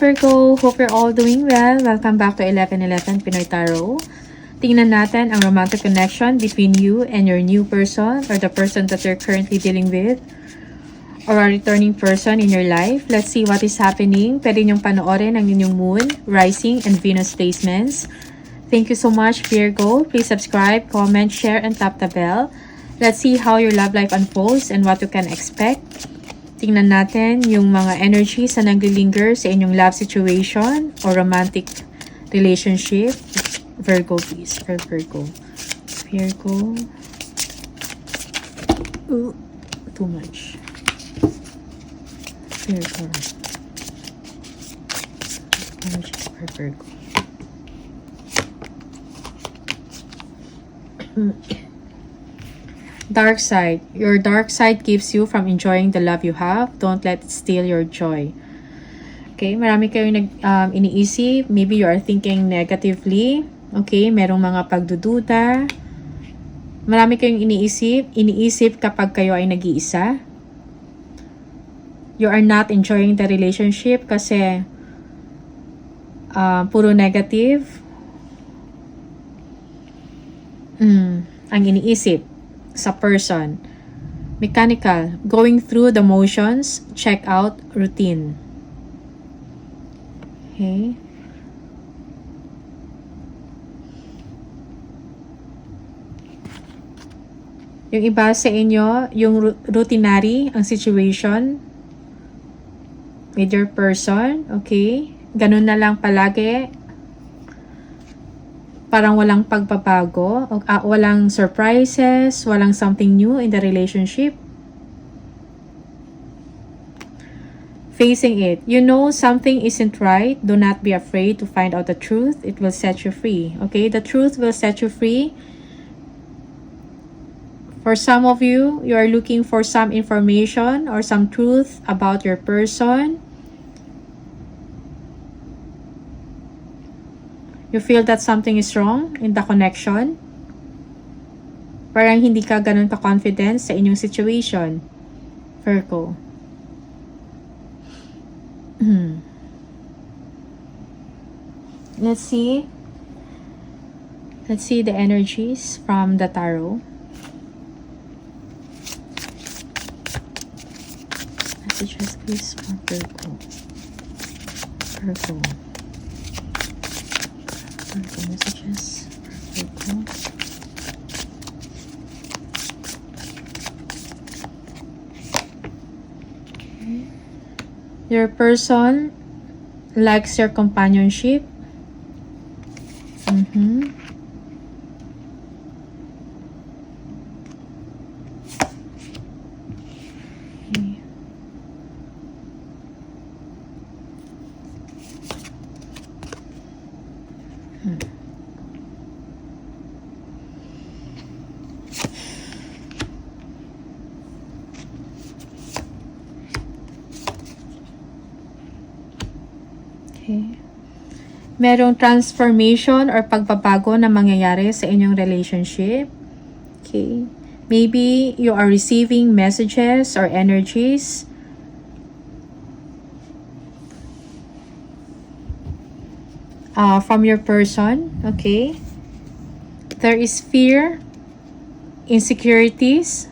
Virgo, hope you're all doing well. Welcome back to 1111 Pinoy Tarot. Tingnan natin ang romantic connection between you and your new person or the person that you're currently dealing with or a returning person in your life. Let's see what is happening. Pwede niyong panoorin ang inyong moon, rising, and Venus placements. Thank you so much, Virgo. Please subscribe, comment, share, and tap the bell. Let's see how your love life unfolds and what you can expect. Tingnan natin yung mga energies na naglilinger sa inyong love situation or romantic relationship. Virgo, please. For Virgo. Virgo. Ooh, too much. Virgo. Energies for Virgo. Dark side. Your dark side keeps you from enjoying the love you have. Don't let it steal your joy. Okay, marami kayong iniisip. Maybe you are thinking negatively. Okay, merong mga pagdududa. Marami kayong iniisip kapag kayo ay nag-iisa. You are not enjoying the relationship kasi puro negative. Ang iniisip sa person. Mechanical, going through the motions, check out routine. Okay. Yung iba sa inyo, yung routinary ang situation with your person, okay? Ganun na lang palagi. Parang walang pagbabago, walang surprises, walang something new in the relationship. Facing it. You know something isn't right. Do not be afraid to find out the truth. It will set you free. Okay? The truth will set you free. For some of you, you are looking for some information or some truth about your person. You feel that something is wrong in the connection. Parang hindi ka ganun ka-confident sa inyong situation. Virgo. Let's see. Let's see the energies from the tarot. Messages please from Virgo. Virgo. Messages. Virgo. Okay. Your person likes your companionship. Okay. Merong transformation or pagbabago na mangyayari sa inyong relationship. Okay. Maybe you are receiving messages or energies from your person. Okay. There is fear, insecurities.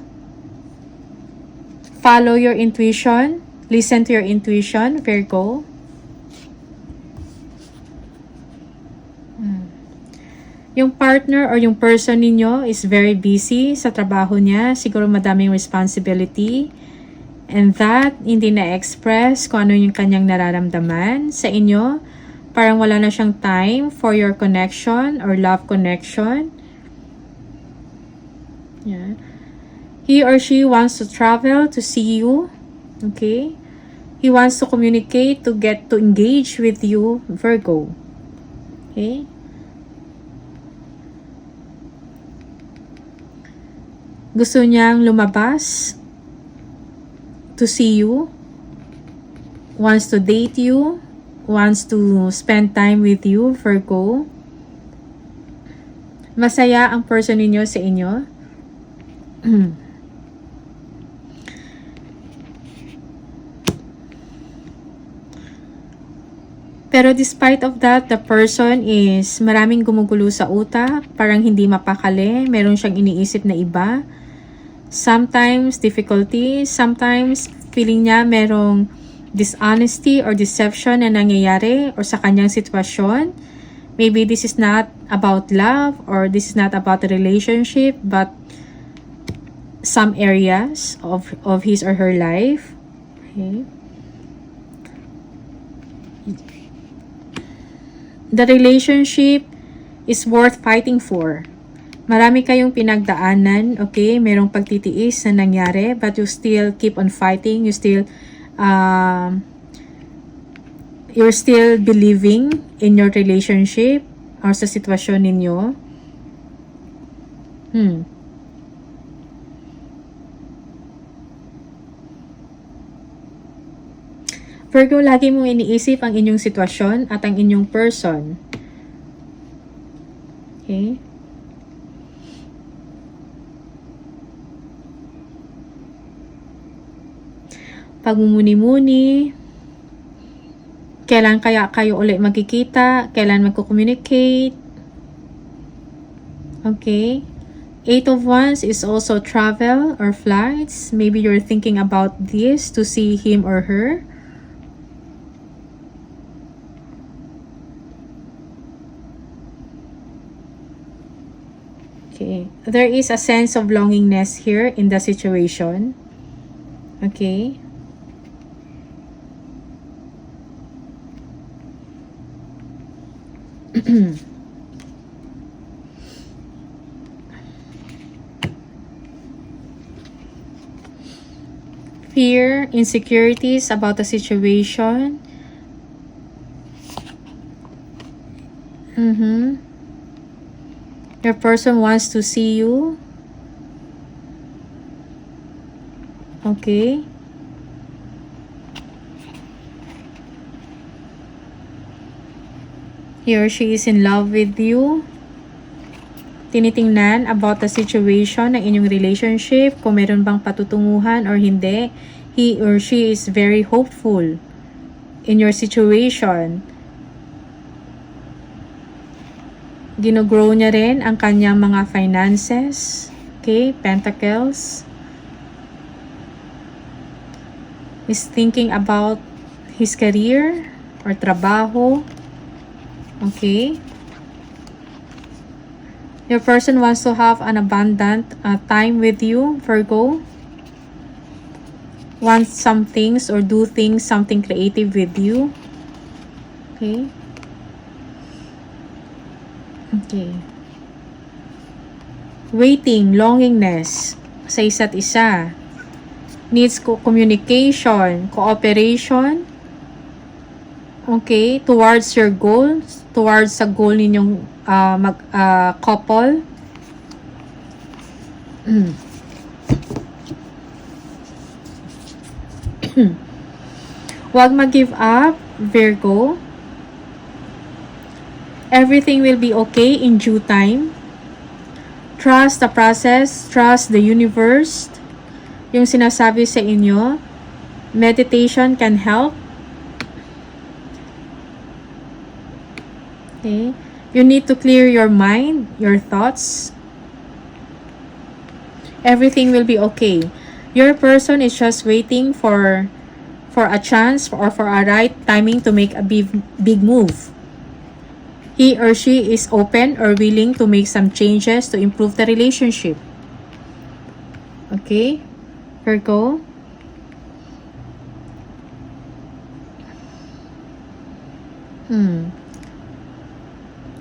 Follow your intuition. Listen to your intuition, Virgo. Yung partner or yung person ninyo is very busy sa trabaho niya. Siguro madaming responsibility. And that, hindi na-express kung ano yung kanyang nararamdaman sa inyo. Parang wala na siyang time for your connection or love connection. Yeah. He or she wants to travel to see you. Okay? He wants to communicate, to get to engage with you, Virgo. Okay? Gusto niyang lumabas to see you, wants to date you, wants to spend time with you, Virgo. Masaya ang person ninyo sa inyo. Pero despite of that, the person is maraming gumugulo sa utak, parang hindi mapakali, meron siyang iniisip na iba. Sometimes difficulty, sometimes feeling niya merong dishonesty or deception na nangyayari or sa kanyang sitwasyon. Maybe this is not about love or this is not about a relationship, but some areas of his or her life. Okay. The relationship is worth fighting for. Marami kayong pinagdaanan, okay? Merong pagtitiis na nangyari, but you still keep on fighting. You're still believing in your relationship or sa sitwasyon ninyo. Virgo, lagi mong iniisip ang inyong sitwasyon at ang inyong person. Okay? Pagmumuni-muni. Kailan kaya kayo ulit magkikita? Kailan magko-communicate? Okay? 8 of Wands is also travel or flights. Maybe you're thinking about this to see him or her. Okay. There is a sense of longingness here in the situation. Okay. Fear, insecurities about the situation. Your person wants to see you. Okay. He or she is in love with you. Tinitingnan about the situation ng inyong relationship, kung meron bang patutunguhan or hindi. He or she is very hopeful in your situation. Ginogrow niya rin ang kanyang mga finances. Okay, Pentacles. He's thinking about his career or trabaho. Okay. Your person wants to have an abundant time with you, Virgo. Wants some things or do things, something creative with you. Okay. Okay. Waiting, longingness sa isa't isa. Needs communication, cooperation. Okay, towards your goals, towards sa goal ninyong couple. Huwag mag-give up, Virgo. Everything will be okay in due time. Trust the process, trust the universe. Yung sinasabi sa inyo, meditation can help. Okay. You need to clear your mind, your thoughts. Everything will be okay. Your person is just waiting for a chance or for a right timing to make a big move. He or she is open or willing to make some changes to improve the relationship. Okay, Virgo.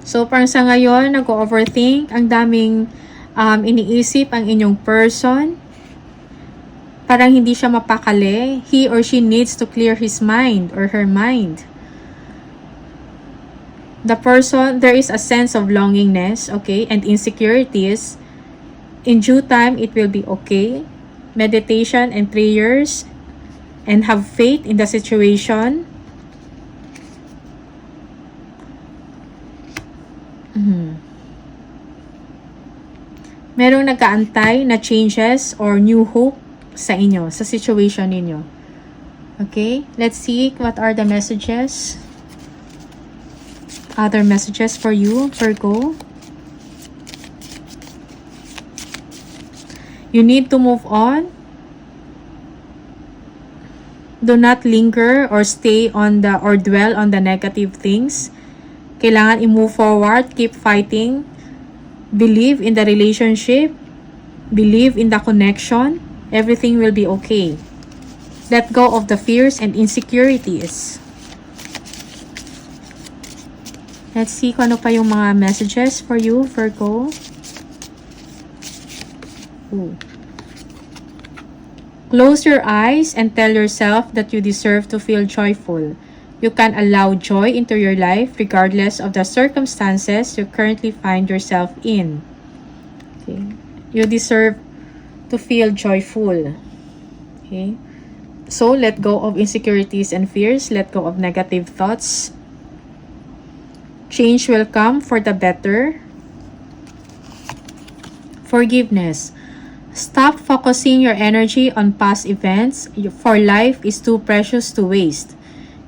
So, parang sa ngayon, nag-overthink, ang daming iniisip ang inyong person. Parang hindi siya mapakali. He or she needs to clear his mind or her mind. The person, there is a sense of longingness, okay, and insecurities. In due time, it will be okay. Meditation and prayers, and have faith in the situation. Merong nag-aantay na changes or new hope sa inyo, sa situation ninyo. Okay, let's see what are the messages. other messages for you, Virgo. You need to move on. Do not linger or stay on the or dwell on the negative things. Kailangan i-move forward, keep fighting. Believe in the relationship. Believe in the connection. Everything will be okay. Let go of the fears and insecurities. Let's see kung ano pa yung mga messages for you, Virgo. Ooh. Close your eyes and tell yourself that you deserve to feel joyful. You can allow joy into your life regardless of the circumstances you currently find yourself in. Okay. You deserve to feel joyful. Okay. So, let go of insecurities and fears. Let go of negative thoughts. Change will come for the better. Forgiveness. Stop focusing your energy on past events, for life is too precious to waste.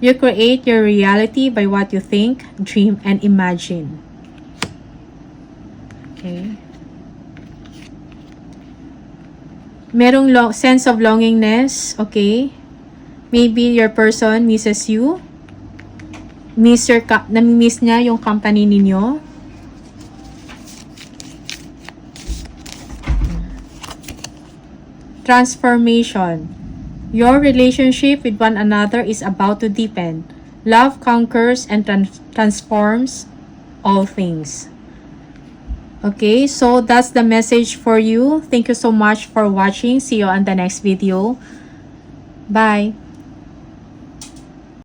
You create your reality by what you think, dream, and imagine. Okay. Merong sense of longingness, okay? Maybe your person misses you. Nami-miss niya yung company ninyo. Transformation. Your relationship with one another is about to deepen. Love conquers and transforms all things. Okay, so that's the message for you. Thank you so much for watching. See you on the next video. Bye.